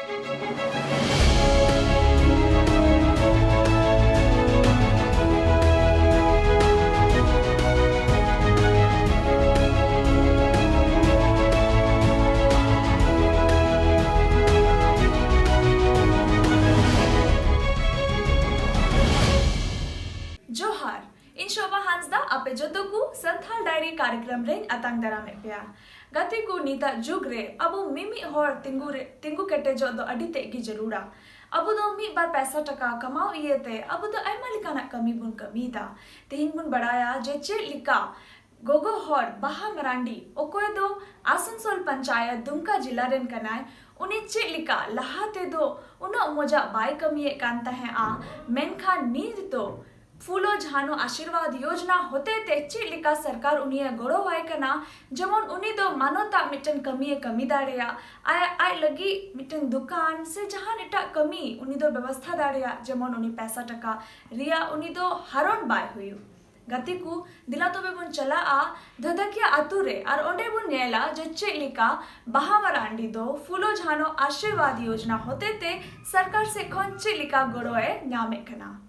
जोहार इन शोभा हांसदा आपे जतो को संथाल डायरी कार्यक्रम रे अतांग दाराम पे गति को नीता जुग रे अब मिमी होर तिंगु केटे जो दो अडी ते की जरूरा अब दो मी बार पैसा टका कमाओ ये ते अब दो आयमा लिकाना कमी बुन कमीदा तेहिन बुन बड़ाया जे चे लिका गोगो होर बाहा मरांडी ओकोय दो आसनसोल पंचायत दुमका जिला रेन कनाय उनी चे लिका लहाते दो उना मोजा बाय कमिए कांता है आ मेनखा नींद तो फूलो झानो आशीर्वाद योजना होते ते चे लिका सरकार उनिया गोड़ो वाय कना जमन उनी दो मानोता मिटन कमिए कमी दाड़ेया आय लगी मिटन दुकान से जहां एटा कमी उनी दो व्यवस्था दाड़ेया जमन उनी पैसा टका रिया उनी दो हारोन बाय हुयु गति को दिला तो बुन चला आ धधकिया आतुरे और ओंडे बुन नेला जे चे लिका बाहावरांडी दो फूलो झानो आशीर्वाद योजना होते ते सरकार से खोन चे लिका गोड़ोए न्यामे कना।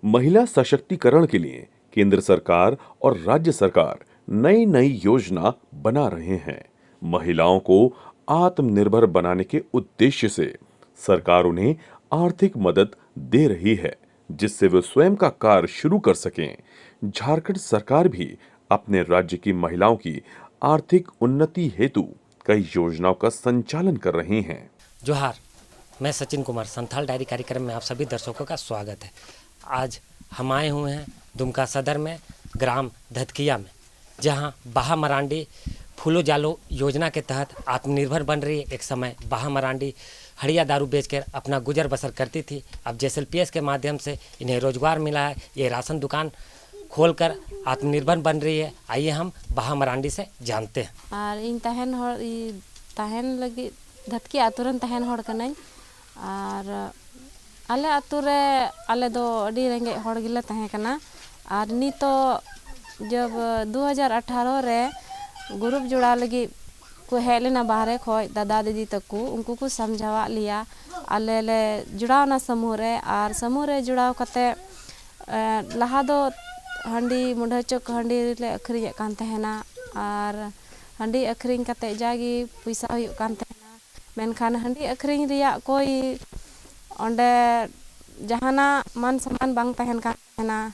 महिला सशक्तिकरण के लिए केंद्र सरकार और राज्य सरकार नई नई योजना बना रहे हैं। महिलाओं को आत्मनिर्भर बनाने के उद्देश्य से सरकार उन्हें आर्थिक मदद दे रही है जिससे वे स्वयं का कार्य शुरू कर सकें। झारखंड सरकार भी अपने राज्य की महिलाओं की आर्थिक उन्नति हेतु कई योजनाओं का संचालन कर रही हैं। जोहार, मैं सचिन कुमार, संथाल डायरी कार्यक्रम में आप सभी दर्शकों का स्वागत है। आज हम आए हुए हैं दुमका सदर में ग्राम धतकिया में, जहां बाहा मरांडी फूलो जालो योजना के तहत आत्मनिर्भर बन रही है। एक समय बाहा मरांडी हड़िया दारू बेचकर अपना गुजर बसर करती थी। अब JSLPS के माध्यम से इन्हें रोजगार मिला है। ये राशन दुकान खोलकर आत्मनिर्भर बन रही है। आइए हम बाहा मरांडी से जानते हैं। और इन तहन लगी धतकी आतुरन तहन होड़ कनाई और आले आतु रे आले दो अडी रेंगे होड़ गिला तहे कना और नितो जब 2018 रे ग्रुप जुड़ा लगी को हेज लेना बाहरे खोज दादा दीदी तक को उनको को समझावा लिया आले ले जुड़ाव ना समूह रे जुड़ाव कते लहा दो हंडी मुंडा चौक हंडी ले अखरिय कान तहेना और हंडी अखरिंग कते जागी पैसा हुई कान तहेना मेनखान हंडी अखरिंग रिया कोई ओंडे जहाना मान सम्मान बांग तहन काना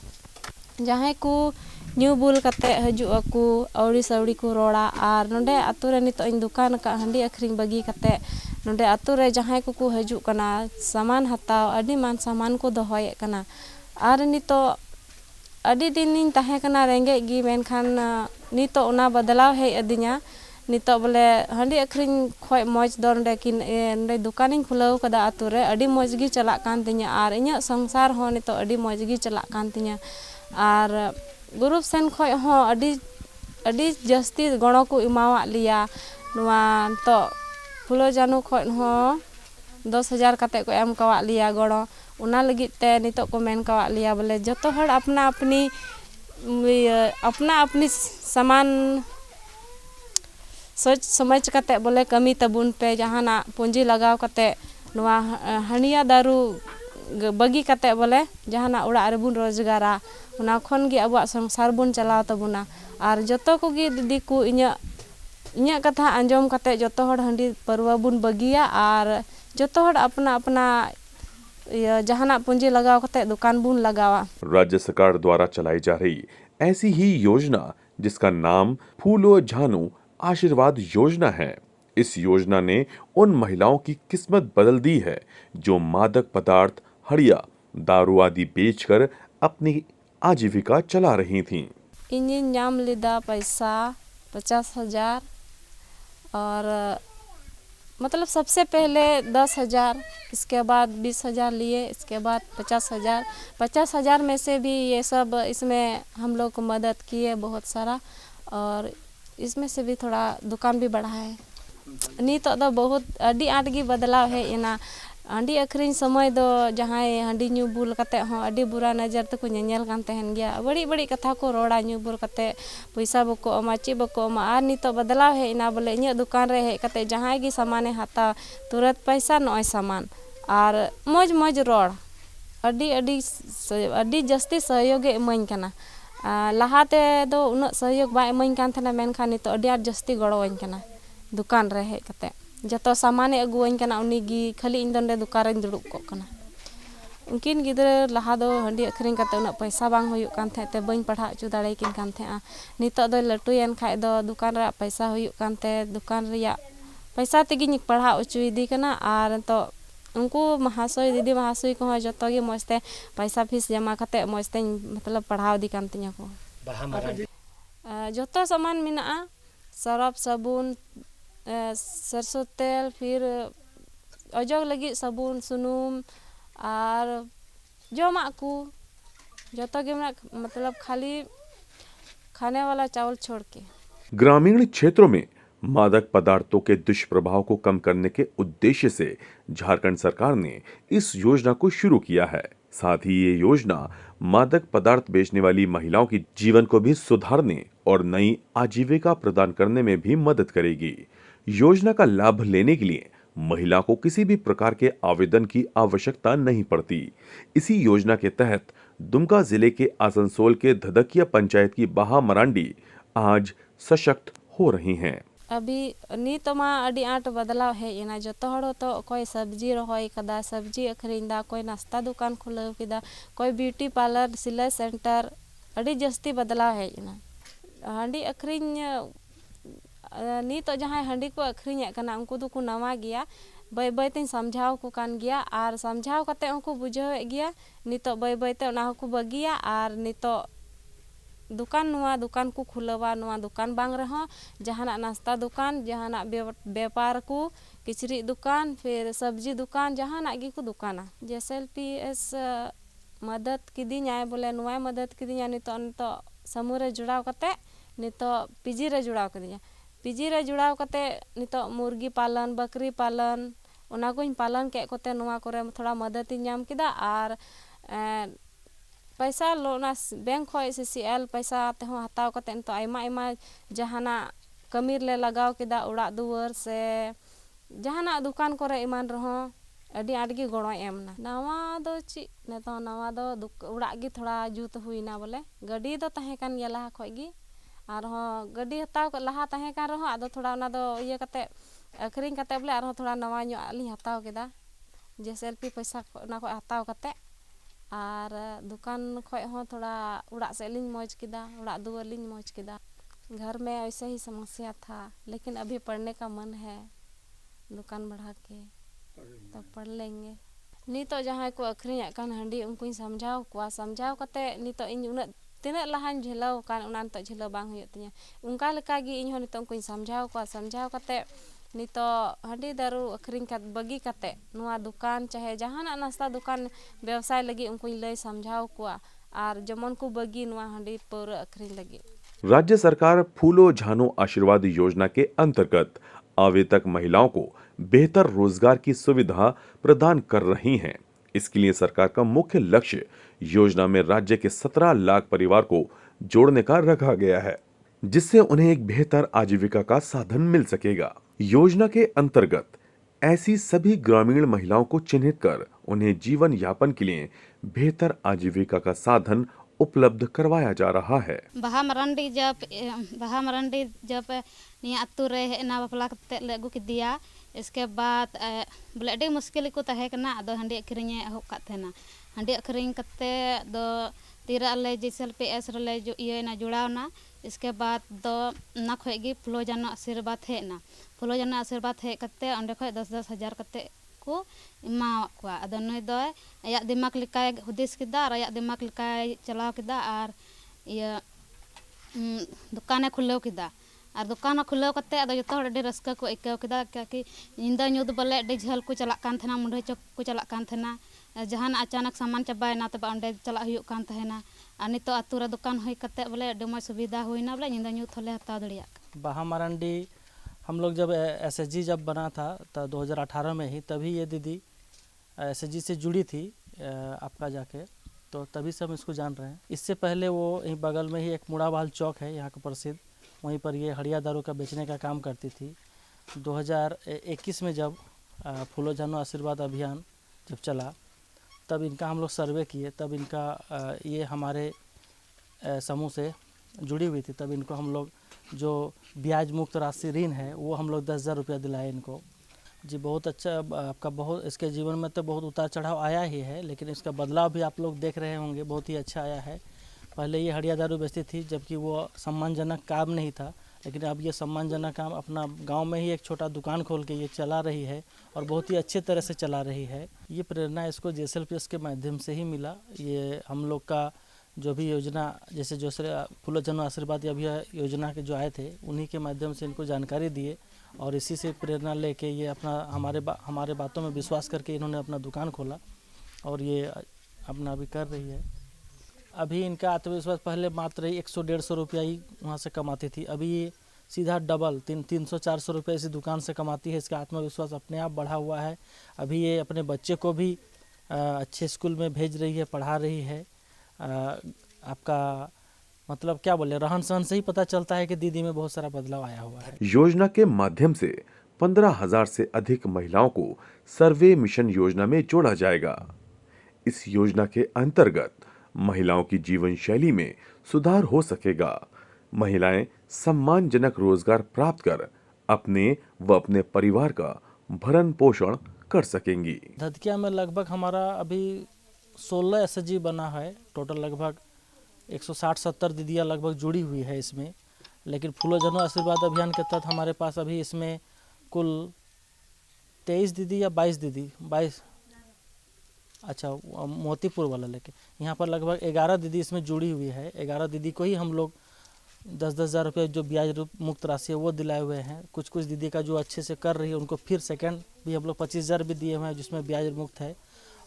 जहां को न्यू बुल कते हजू अकू अवड़ी सवड़ी को रोड़ा और नोंडे आतु रे नितो इन दुकान का हंडी अखरिंग बगी कते नोंडे आतु रे जहां को हजू कना सामान हताव अडी मान सामान को दोहये कना और नितो अडी दिन इन तहे कना रेंगे गी मेनखान नितो ओना बदलाव है अदिया नितो बोले हंडी अखरिंग खोय मौज दो नोंडे दुकानिंग खुलाव कदा आतु रे अडी मौज गी चला कान तिया और इᱧ संसार हो नितो अडी मौज गी चला कान तिया और ग्रुप सेन खोय हो अडी जस्ती गणो को इमावा लिया नवा तो फुलो जानू खोय हो 10,000 कते को एम कवा लिया गणो उना लगी ते नितो को मेन कवा लिया बोले जतो हर अपना अपनी समान सोच समझ कते बोले कमी तबुन पे जहाना पूंजी लगाव कते नवा हनिया दारू बगी कते बोले जहाना उड़ा रेबुन रोजगारा उना खन गे अब संसार बुन चलाव तबुना और जतो को गे दीदी को इኛ कथा आंजम कते जतो हर हंडी परवा बुन बगिया और जतो हर अपना जहाना पूंजी लगाव कते दुकान बुन लगावा। राज्य सरकार द्वारा चलाई जा रही ऐसी ही योजना जिसका नाम फूलो झानो आशीर्वाद योजना है। इस योजना ने उन महिलाओं की किस्मत बदल दी है जो मादक पदार्थ हड़िया दारू आदि बेचकर अपनी आजीविका चला रही थीं। इन्हीं नाम लिदा पैसा 50,000 और मतलब सबसे पहले 10,000 इसके बाद 20,000 लिए इसके बाद 50,000 50,000 में से भी ये सब इसमें हम लोग को मदद किए बहुत सारा और इसमें से भी थोड़ा दुकान भी बढ़ा है। नी तो बहुत अडी आट गी बदलाव है इना हांडी अखरीन समय दो जहां हांडी ᱧᱩ बुल कते हों अडी बुरा नजर तक ñeñel kan तहन गया बड़ी बड़ी कथा को रोड़ा ᱧᱩ बुल कते पैसा बको अमा ची बको अमा आर नितो बदलाव है इना बोले इᱧ दुकान रे हे कते जहां गी सामाने हाता तुरंत पैसा नय सामान और मौज मौज रोड़ अडी अडी अडी जस्ती सहयोग इमाኝ कना लहाते दो उन सहयोग बा इमाኝ कान थना मेनखान नितो अडी आर जस्ती गड़ोवाኝ कना दुकान रे हे कते जतो सामाने अगुवाኝ कना उनीगी खाली इन दंडे दुकान रे दुड़ुब को कना उनकिन गिद्रे लहा दो हंडी अखरिंग कते उना पैसा बांग हुयुक कान थे ते बइन पढ़ा अचु दाड़े किन कान थे नितो दो लटुयन खाय दो दुकान रे पैसा हुयुक कान थे दुकान रिया पैसा तेगी पढ़ा अचु इदी कना आर तो उनको महाशय दीदी महाशय को जतो गे मस्ते पैसा फीस जमा कते मस्ते मतलब पढ़ाव दी कान तिया को जतो सामान मिना सरफ साबुन सरसों तेल फिर अजग लगी साबुन सुनुम और जमा को जतो के मतलब खाली खाने वाला चावल छोड़ के। ग्रामीण क्षेत्रों में मादक पदार्थों के दुष्प्रभाव को कम करने के उद्देश्य से झारखंड सरकार ने इस योजना को शुरू किया है। साथ ही ये योजना मादक पदार्थ बेचने वाली महिलाओं की जीवन को भी सुधारने और नई आजीविका प्रदान करने में भी मदद करेगी। योजना का लाभ लेने के लिए महिला को किसी भी प्रकार के आवेदन की आवश्यकता नहीं पड़ती। इसी योजना के तहत दुमका जिले के आसनसोल के धदकिया पंचायत की बाहा मरांडी आज सशक्त हो रही हैं। अभी नीत मा अडी आट बदलाव है इना जतो हड़ो तो कोई सब्जी रहोय कदा सब्जी अखरिंदा कोई नाश्ता दुकान खुलाव किदा कोई ब्यूटी पार्लर सिलाई सेंटर अडी जस्ती बदलाव है इना हांडी अखरिन नीत जहां हांडी को अखरिन कना उनको तो को नवा गया बै बै ते समझाव को कान गया और समझाव कते उनको बुझाव गया नीत बै बै ते उना को बगिया और नीत दुकान को खुलवा नुआ दुकान बांग रहो जहाना नाश्ता दुकान जहाना व्यापार को किचरी दुकान फिर सब्जी दुकान जहाना गी को दुकाना जैसे एलपीएस मदद किदिया बोले नुआ मदद किदिया नितो समूह रे जुड़ाव कते नितो पीजी रे जुड़ाव किदिया पीजी रे जुड़ाव कते नितो मुर्गी पालन बकरी पालन उना को पालन के कोते नुआ करे थोड़ा मदद नाम किदा और पैसा लोना बैंक खो सीसीएल पैसा ते हो हताव कते तो आयमा आयमा जहाना कमीर ले लगाव किदा उड़ा दुवर से जहाना दुकान करे ईमान रहो अडी आडगी गणो एमना नवा दो ची नेतो नवा दो उड़ा गी थोड़ा जुत हुईना बोले गड्डी दो तहे कान गे लहा खोगी और हो गड्डी हताव लहा तहे कान रहो आदो थोड़ा उना दो ये कते अखरिंग कते बोले और थोड़ा नवा न्यो आली हताव केदा जैसे एलपी पैसा उना को हताव कते और दुकान खोय हो थोड़ा उड़ा से लिंग मौज किदा उड़ा दुआर लिंग मौज किदा घर में ऐसे ही समस्या था लेकिन अभी पढ़ने का मन है दुकान बढ़ा के तो पढ़ लेंगे नी तो जहाँ को अखरिंग कान हांडी उनको समझाव कते नी तो इन उन तीना लहान झेलाव कान उना तो झेलाव बांग हुयो तिया उनका लका गी इन हो नी तो उनको समझाव कते नितो हांडी दारू अखरिंग का बगी कते नुआ दुकान चाहे जहाना नाश्ता दुकान व्यवसाय लगी उनको लय समझाव कुआ और जमन को बगी नुआ हांडी पर अखरिंग लगी। राज्य सरकार फूलो झानो आशीर्वाद योजना के अंतर्गत आवेदक महिलाओं को बेहतर रोजगार की सुविधा प्रदान कर रही हैं। इसके लिए सरकार का मुख्य लक्ष्य योजना में राज्य के 17 लाख परिवार को जोड़ने का रखा गया है, जिससे उन्हें एक बेहतर आजीविका का साधन मिल सकेगा। योजना के अंतर्गत ऐसी सभी ग्रामीण महिलाओं को चिन्हित कर उन्हें जीवन यापन के लिए बेहतर आजीविका का साधन उपलब्ध करवाया जा रहा है। बाहा मरांडी जब निया अतु रे हेना बापला कते ले अगु किदिया इसके बाद बोले अडी मुश्किल को तहे कना अदो हांडी अखरिंग एहब का थेना हांडी अखरिंग कते दो तीरा ले जैसल पे एस रे जो ये ना जुड़ावना इसके बाद दो ना खोगी फुलो जानो आशीर्वाद हे कते अंडे खो 10-10 हजार कते को इमा को अदो नय दो आया दिमाग लिकाय हुदिस किदा और आया दिमाग लिकाय चलाव किदा और ये दुकाने खुलेव किदा और दुकान खुलेव कते अदो जतो हड़ रस्का को इकाव किदा कि इंदा न्यूद बले अडी झल को चला कान थना मुंडे चक को चला कान थना जहान अचानक सामान चाबायना तब अंडे चला हुयुक कान तहेना और नितो आतु रे दुकान होई कते बोले अडी मय सुविधा होइना बोले इंदा न्यूद थले हता दड़िया। बाहा मरांडी हम लोग जब एसएचजी जब बना था तो 2018 में ही तभी ये दीदी एसएचजी से जुड़ी थी आपका जाके, तो तभी से हम इसको जान रहे हैं। इससे पहले वो यहीं बगल में ही एक मुड़ावाल चौक है यहाँ का प्रसिद्ध, वहीं पर ये हड़िया दारू का बेचने का काम करती थी। 2021 में जब फूलो जानो आशीर्वाद अभियान जब चला, तब इनका हम लोग सर्वे किए, तब इनका ये हमारे समूह से जुड़ी हुई थी। तब इनको हम लोग जो ब्याज मुक्त राशि ऋण है वो हम लोग 10,000 रुपया दिलाए इनको। जी बहुत अच्छा, आपका बहुत इसके जीवन में तो बहुत उतार चढ़ाव आया ही है, लेकिन इसका बदलाव भी आप लोग देख रहे होंगे, बहुत ही अच्छा आया है। पहले ये हड़िया दारू बेचती थी, जबकि वो सम्मानजनक काम नहीं था, लेकिन अब ये सम्मानजनक काम अपना गांव में ही एक छोटा दुकान खोल के ये चला रही है और बहुत ही अच्छे तरह से चला रही है। ये प्रेरणा इसको JSLPS के माध्यम से ही मिला। ये हम लोग का जो भी योजना, जैसे जो फूलो जानो आशीर्वाद योजना के जो आए थे, उन्हीं के माध्यम से इनको जानकारी दिए और इसी से प्रेरणा लेके ये अपना हमारे बातों में विश्वास करके इन्होंने अपना दुकान खोला और ये अपना अभी कर रही है। अभी इनका आत्मविश्वास पहले मात्र 100-150 रुपया ही वहाँ से कमाती थी, अभी ये सीधा डबल 300-400 रुपये इसी दुकान से कमाती है। इसका आत्मविश्वास अपने आप बढ़ा हुआ है। अभी ये अपने बच्चे को भी अच्छे स्कूल में भेज रही है, पढ़ा रही है। आपका मतलब क्या बोले, रहन सहन से ही पता चलता है कि दीदी में बहुत सारा बदलाव आया हुआ है। योजना के माध्यम से 15,000 से अधिक महिलाओं को सर्वे मिशन योजना में जोड़ा जाएगा। इस योजना के अंतर्गत महिलाओं की जीवन शैली में सुधार हो सकेगा। महिलाएं सम्मानजनक रोजगार प्राप्त कर अपने व अपने परिवार का भरण पोषण कर सकेंगी। धदकिया में लगभग हमारा अभी 16 SHG बना है। टोटल लगभग 160-70 दीदियाँ लगभग जुड़ी हुई है इसमें, लेकिन फूलो जानो आशीर्वाद अभियान के तहत हमारे पास अभी इसमें कुल 23 दीदी या 22 दीदी, 22, अच्छा मोतीपुर वाला लेके यहाँ पर लगभग 11 दीदी इसमें जुड़ी हुई है। 11 दीदी को ही हम लोग 10-10 हज़ार रुपये जो ब्याज मुक्त राशि है वो दिलाए हुए हैं। कुछ दीदी का जो अच्छे से कर रही है उनको फिर सेकंड भी हम लोग 25,000 भी दिए हुए हैं जिसमें ब्याज मुक्त है,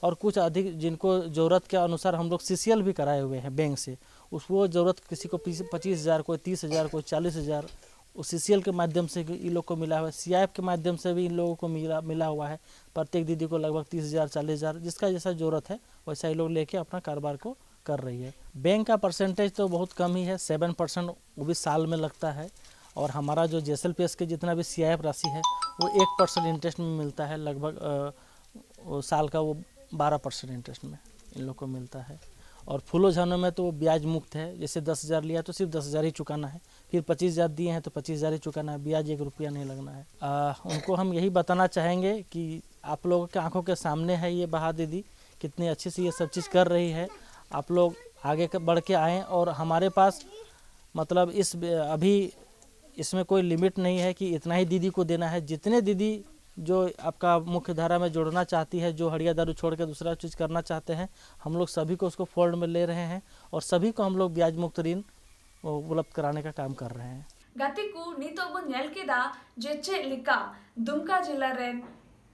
और कुछ अधिक जिनको ज़रूरत के अनुसार हम लोग CCL भी कराए हुए हैं बैंक से। वो ज़रूरत किसी को 25,000, कोई 30,000, कोई 40,000 उस CCL के माध्यम से इन लोग को मिला हुआ है। CIF के माध्यम से भी इन लोगों को मिला हुआ है। प्रत्येक दीदी को लगभग 30,000, 40,000 जिसका जैसा ज़रूरत है वैसा ही लोग लेके अपना कारोबार को कर रही है। बैंक का परसेंटेज तो बहुत कम ही है, 7%, वो भी साल में लगता है। और हमारा जो JSLPS के जितना भी CIF राशि है वो 1% इंटरेस्ट में मिलता है। लगभग साल का वो 12% इंटरेस्ट में इन लोग को मिलता है। और फूलो जानो में तो वो ब्याज मुक्त है, जैसे 10,000 लिया तो सिर्फ 10,000 ही चुकाना है, फिर 25,000 दिए हैं तो 25,000 ही चुकाना है, ब्याज 1 रुपया नहीं लगना है। उनको हम यही बताना चाहेंगे कि आप लोगों के आंखों के सामने है ये बहा दीदी कितनी अच्छे से ये सब चीज़ कर रही है। आप लोग आगे बढ़ के आएँ और हमारे पास मतलब अभी इसमें कोई लिमिट नहीं है कि इतना ही दीदी को देना है। जितने दीदी जो आपका मुख्य धारा में जोड़ना चाहती है, जो हड़िया दारू छोड़ के दूसरा चीज़ करना चाहते हैं, हम लोग सभी को उसको फोल्ड में ले रहे हैं और सभी को हम लोग ब्याज मुक्त ऋण उपलब्ध कराने का काम कर रहे हैं। गातिकू नीतो बो नेल केदा जे चेक लिका दुमका जिला रेन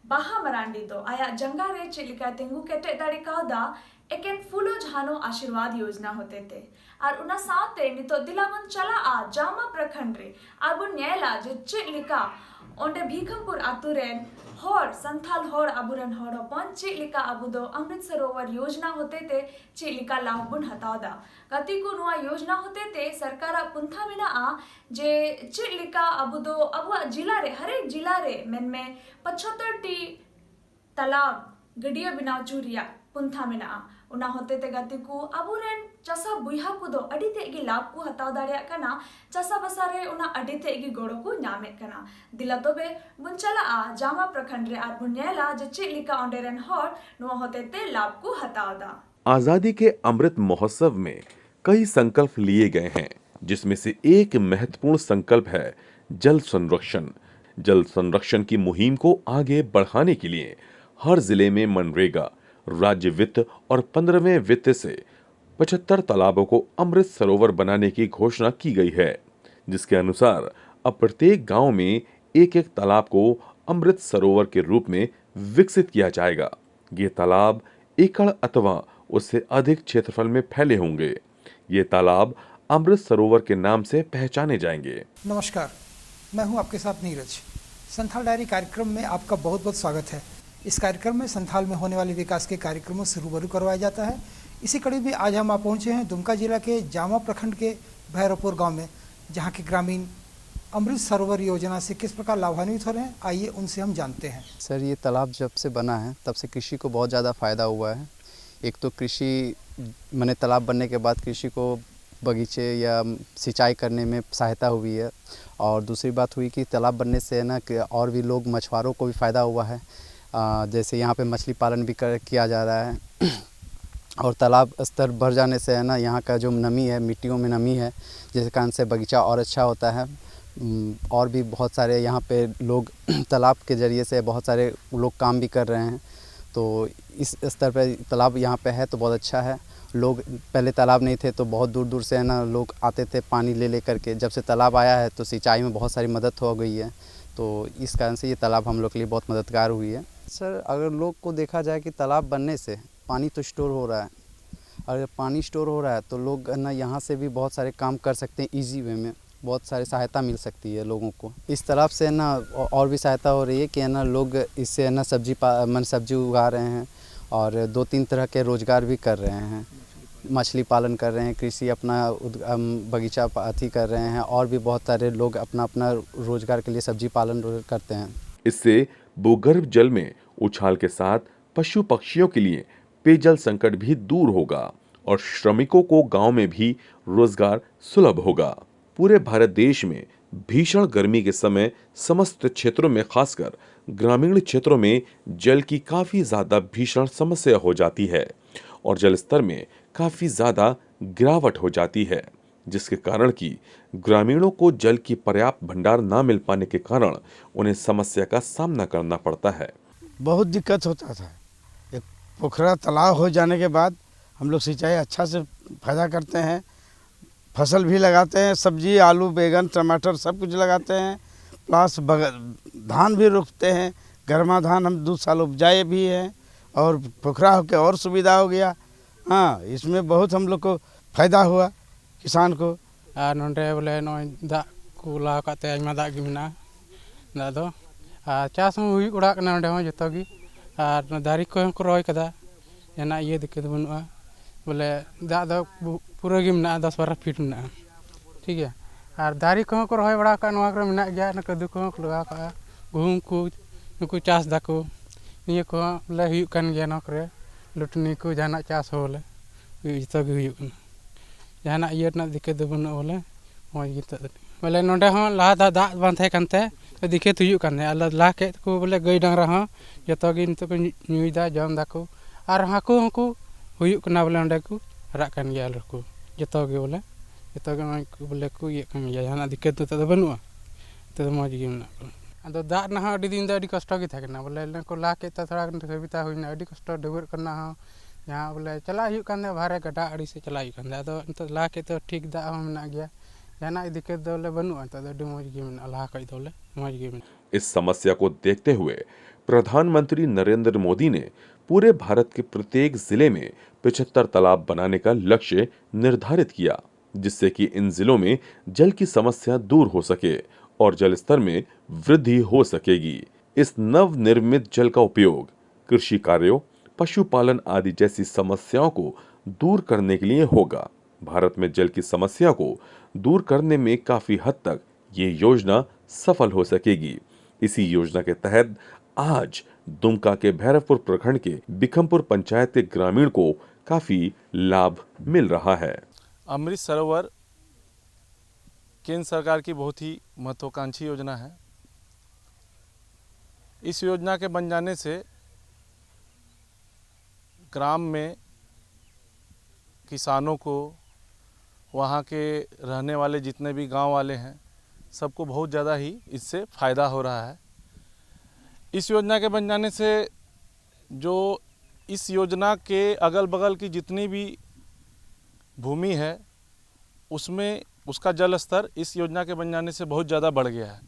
बाहा मरांडी दो आया जंगा रे चेक लिका तेंगू केटे दाड़ी कावदा एकेन फूलो जानो आशीर्वाद योजना होते थे और उना साथे नीतो दिलावन चला आ जामा प्रखंड रे और बो नेला जे चेक लिका ओंडे भीखमपुर आतु रेन हर संथाल हर अबुरन हर हपन चेक लिका अबु दो अमृत सरोवर योजना होते थे चेक लिका लाभ बुन हतावदा गति को नुआ योजना होते थे सरकार पुंथा मिना आ जे चेक लिका अबु दो अबु जिला रे हरेक जिला रे मेन में 75 टी तालाब गडिया बिनाव चूरिया पुंथा मिना उना होते ते गति को अबुरेन चसा बुहा को दो अडिते गी लाभ को हताव दाड़िया कना चसा बसारे उना अडिते गी गोड़ो को नामे कना दिला तोबे बुनचला आ जामा प्रखंड रे आर बुनेला जे चेक लिका ओंडेरन हर नुआ होते ते लाभ को हताव दा। आजादी के अमृत महोत्सव में कई संकल्प लिए गए हैं, जिसमें से एक महत्वपूर्ण संकल्प है जल संरक्षण। जल संरक्षण की मुहिम को आगे बढ़ाने के लिए हर जिले में मनरेगा, राज्य वित्त और 15वें वित्त से 75 तालाबों को अमृत सरोवर बनाने की घोषणा की गई है, जिसके अनुसार अब प्रत्येक गांव में एक-एक तालाब को अमृत सरोवर के रूप में विकसित किया जाएगा। ये तालाब एकड़ अथवा उससे अधिक क्षेत्रफल में फैले होंगे। ये तालाब अमृत सरोवर के नाम से पहचाने जाएंगे। नमस्कार, मैं हूं आपके साथ नीरज। संथाल डायरी कार्यक्रम में आपका बहुत बहुत स्वागत है। इस कार्यक्रम में संथाल में होने वाले विकास के कार्यक्रमों से रूबरू करवाया जाता है। इसी कड़ी में आज हम पहुंचे हैं दुमका जिला के जामा प्रखंड के भैरवपुर गांव में, जहां के ग्रामीण अमृत सरोवर योजना से किस प्रकार लाभान्वित हो रहे हैं, आइए उनसे हम जानते हैं। सर, ये तालाब जब से बना है तब से कृषि को बहुत ज़्यादा फ़ायदा हुआ है। एक तो कृषि मैंने तालाब बनने के बाद कृषि को बगीचे या सिंचाई करने में सहायता हुई है, और दूसरी बात हुई कि तालाब बनने से है ना कि और भी लोग मछुआरों को भी फ़ायदा हुआ है। जैसे यहाँ पे मछली पालन भी किया जा रहा है और तालाब स्तर बढ़ जाने से है ना यहाँ का जो नमी है, मिट्टियों में नमी है, जिसके कारण से बगीचा और अच्छा होता है। और भी बहुत सारे यहाँ पे लोग तालाब के ज़रिए से बहुत सारे लोग काम भी कर रहे हैं। तो इस स्तर पे तालाब यहाँ पे है तो बहुत अच्छा है। लोग पहले तालाब नहीं थे तो बहुत दूर दूर से है ना लोग आते थे पानी ले करके। जब से तालाब आया है तो सिंचाई में बहुत सारी मदद हो गई है, तो इस कारण से ये तालाब हम लोग के लिए बहुत मददगार हुई है। सर, अगर लोग को देखा जाए कि तालाब बनने से पानी तो स्टोर हो रहा है, अगर पानी स्टोर हो रहा है तो लोग है ना यहाँ से भी बहुत सारे काम कर सकते हैं ईजी वे में, बहुत सारी सहायता मिल सकती है लोगों को। इस तालाब से है ना और भी सहायता हो रही है कि है ना लोग इससे है ना सब्जी उगा रहे हैं और 2-3 तरह के रोज़गार भी कर रहे हैं। मछली पालन कर रहे हैं, कृषि अपना बगीचा अथी कर रहे हैं, और भी बहुत सारे लोग अपना अपना रोज़गार के लिए सब्जी पालन करते हैं। इससे भूगर्भ जल में उछाल के साथ पशु पक्षियों के लिए पेयजल संकट भी दूर होगा और श्रमिकों को गांव में भी रोजगार सुलभ होगा। पूरे भारत देश में भीषण गर्मी के समय समस्त क्षेत्रों में, खासकर ग्रामीण क्षेत्रों में जल की काफी ज्यादा भीषण समस्या हो जाती है और जल स्तर में काफी ज्यादा गिरावट हो जाती है, जिसके कारण कि ग्रामीणों को जल की पर्याप्त भंडार न मिल पाने के कारण उन्हें समस्या का सामना करना पड़ता है। बहुत दिक्कत होता था। एक पोखरा तालाब हो जाने के बाद हम लोग सिंचाई अच्छा से फायदा करते हैं, फसल भी लगाते हैं, सब्जी, आलू, बैंगन, टमाटर सब कुछ लगाते हैं, प्लस धान भी रोपते हैं। गर्मा धान हम 2 साल उपजाए भी हैं और पोखरा होकर और सुविधा हो गया। हाँ, इसमें बहुत हम लोग को फ़ायदा हुआ किसान को। नोंडे बोले नॉय दाग को ला काते आइमा दाग गी मेना दाग दो चास में हुई उड़ा कना नोंडे हो जतो गी आर दारी को रोय कदा एना ये दिक्कत बनुआ बोले दाग दो पूरा गी मेना 10-12 फीट मेना ठीक है। आर दारी को रोय बड़ा का नवा कर मेना गया न कदू को लगा का गहुम को नुकु चास दाको ये को ले हुई कन गया न करे लुटनी को जाना चास होले जतो गी हुई जहाना ये दिक्कत बन बोले मज गे बोले नोडे लहा दाग बांध थे दिक्कत ला के को बोले गई डांगरा हाँ जो नित को नुदा जम दाको और हाकू हूँ बोले नोडे को हराक गया को जो बोले जो बोले को ये जहाना दिक्कत तो बनूआ तो मज गे अद दाग ना दिन कष्ट गे बोले को ला के थोड़ा सुविधा हुई कष्ट डुबर करना जहाँ बोले चला बाहर गड्ढा आड़ी से चला अद ला के तो ठीक दाग में गया जहां दिक्कत बोले बनूआ तो मज गे ला खज बोले मज गे। इस समस्या को देखते हुए प्रधानमंत्री नरेंद्र मोदी ने पूरे भारत के प्रत्येक जिले में 75 तालाब बनाने का लक्ष्य निर्धारित किया, जिससे कि इन जिलों में जल की समस्या दूर हो सके और जल स्तर में वृद्धि हो सकेगी। इस नवनिर्मित जल का उपयोग कृषि कार्यों, पशुपालन आदि जैसी समस्याओं को दूर करने के लिए होगा। भारत में जल की समस्या को दूर करने में काफी हद तक ये योजना सफल हो सकेगी। इसी योजना के तहत आज दुमका के भैरवपुर प्रखंड के बिखमपुर पंचायत के ग्रामीण को काफी लाभ मिल रहा है। अमृत सरोवर केंद्र सरकार की बहुत ही महत्वाकांक्षी योजना है। इस योजना के बन जाने से ग्राम में किसानों को, वहाँ के रहने वाले जितने भी गांव वाले हैं, सबको बहुत ज़्यादा ही इससे फ़ायदा हो रहा है। इस योजना के बन जाने से जो इस योजना के अगल बगल की जितनी भी भूमि है उसमें उसका जल स्तर इस योजना के बन जाने से बहुत ज़्यादा बढ़ गया है।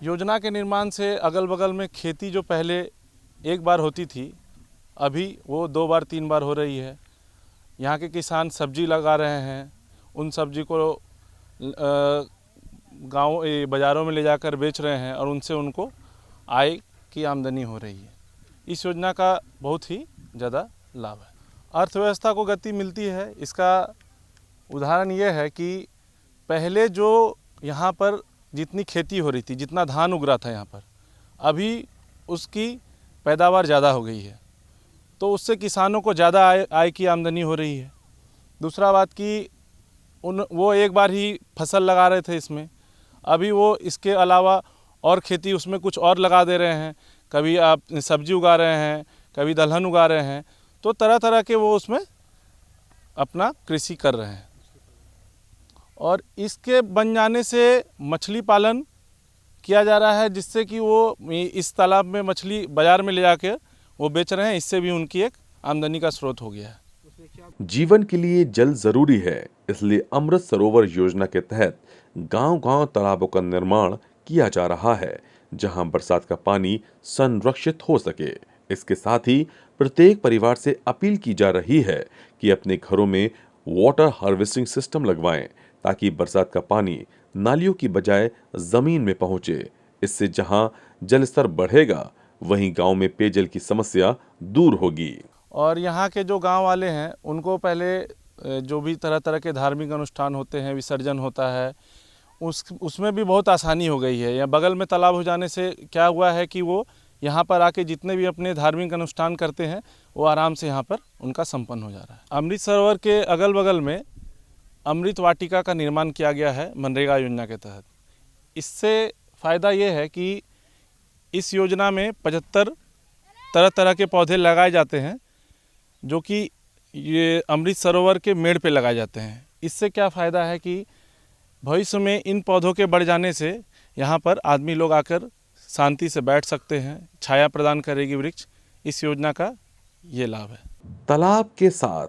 योजना के निर्माण से अगल बगल में खेती जो पहले एक बार होती थी, अभी वो 2 बार 3 बार हो रही है। यहाँ के किसान सब्जी लगा रहे हैं, उन सब्जी को गाँव बाज़ारों में ले जाकर बेच रहे हैं और उनसे उनको आय की आमदनी हो रही है। इस योजना का बहुत ही ज़्यादा लाभ है। अर्थव्यवस्था को गति मिलती है। इसका उदाहरण ये है कि पहले जो यहाँ पर जितनी खेती हो रही थी, जितना धान उग रहा था यहाँ पर, अभी उसकी पैदावार ज़्यादा हो गई है, तो उससे किसानों को ज़्यादा आय की आमदनी हो रही है। दूसरा बात कि वो एक बार ही फसल लगा रहे थे इसमें, अभी वो इसके अलावा और खेती उसमें कुछ और लगा दे रहे हैं। कभी आप सब्जी उगा रहे हैं, कभी दलहन उगा रहे हैं, तो तरह तरह के वो उसमें अपना कृषि कर रहे हैं। और इसके बन जाने से मछली पालन किया जा रहा है, जिससे कि वो इस तालाब में मछली बाज़ार में ले जाकर वो बेच रहे हैं। इससे भी उनकी एक आमदनी का स्रोत हो गया है। जीवन के लिए जल जरूरी है, इसलिए अमृत सरोवर योजना के तहत गांव-गांव तालाबों का निर्माण किया जा रहा है, जहां बरसात का पानी संरक्षित हो सके। इसके साथ ही प्रत्येक परिवार से अपील की जा रही है कि अपने घरों में वाटर हार्वेस्टिंग सिस्टम लगवाएं, ताकि बरसात का पानी नालियों की बजाय जमीन में पहुंचे। इससे जहां जल स्तर बढ़ेगा, वहीं गांव में पेयजल की समस्या दूर होगी। और यहाँ के जो गांव वाले हैं, उनको पहले जो भी तरह तरह के धार्मिक अनुष्ठान होते हैं, विसर्जन होता है, उसमें भी बहुत आसानी हो गई है। या बगल में तालाब हो जाने से क्या हुआ है कि वो यहाँ पर आके जितने भी अपने धार्मिक अनुष्ठान करते हैं, वो आराम से यहाँ पर उनका संपन्न हो जा रहा है। अमृत सरोवर के अगल बगल में अमृत वाटिका का निर्माण किया गया है मनरेगा योजना के तहत। इससे फ़ायदा ये है कि इस योजना में 75 तरह तरह के पौधे लगाए जाते हैं, जो कि ये अमृत सरोवर के मेड़ पे लगाए जाते हैं। इससे क्या फ़ायदा है कि भविष्य में इन पौधों के बढ़ जाने से यहाँ पर आदमी लोग आकर शांति से बैठ सकते हैं, छाया प्रदान करेगी वृक्ष। इस योजना का ये लाभ है। तालाब के साथ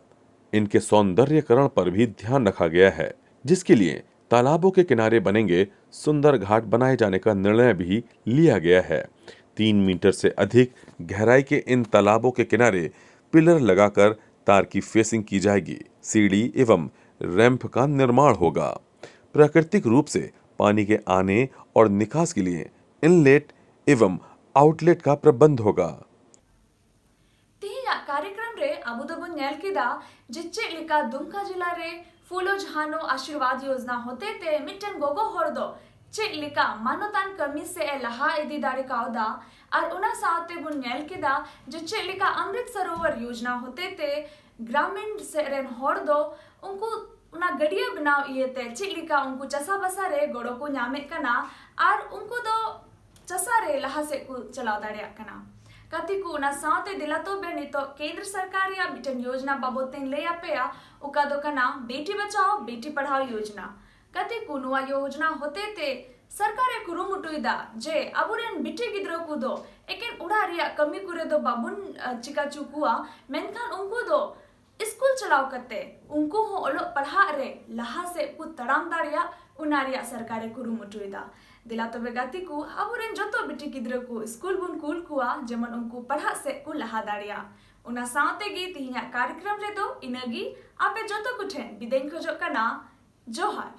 इनके सौंदर्यकरण पर भी ध्यान रखा गया है, जिसके लिए तालाबों के किनारे बनेंगे सुंदर घाट बनाए जाने का निर्णय भी लिया गया है। 3 मीटर से अधिक गहराई के इन तालाबों के किनारे पिलर लगाकर तार की फेसिंग की जाएगी। सीढ़ी एवं रैंप का निर्माण होगा। प्राकृतिक रूप से पानी के आने और निकास के लिए इनलेट एवं आउटलेट का प्रबंध होगा। तेहिया कार्यक्रम रे अबू दबन नेल केदा जिच्चे लिका दुमका जिला रे फूलो जहानो आशीर्वाद योजना होते ते मिटन गोगो हर दो चेक लिका मानोतान कमी से लहा इदी दाड़े कावदा और उना साथे बुन नेल केदा जिच्चे लिका अमृत सरोवर योजना होते ते ग्रामीण से रेन हर दो उनको उना गड़िया बनाव इयते चेक लिका उनको चसा बसा रे गोड़ो को न्यामे कना और उनको दो चसा रे लहा से को चलाव दाड़े कना। कति को ना साथे दिलातो बे नितो केंद्र सरकार या मिटन योजना बाबोतेन ले आपेया उका दो कना बेटी बचाओ बेटी पढ़ाओ योजना। कति को नुआ योजना होते ते सरकारे कुरुमुटुइदा जे अबुरेन बिटी गिद्रो को दो एकेन उड़ा रिया कमी कुरे दो बाबुन चिका चुकुआ मेनखान उनको दो स्कूल चलाव करते उनको हो ओलो पढ़ा रे लहा से को तड़ाम दाड़िया उनारिया सरकारे कुरुमुटुइदा दिला तो बेगाती को अबुरेन जतो बिटी गिद्रो को स्कूल बुन कूल कुआ जेमन उनको पढ़ा से को लहा दाड़िया उना साथे गी तिहिया कार्यक्रम रे दो इनगी आपे जतो कुठेन बिदेन खोजो कना जोहार।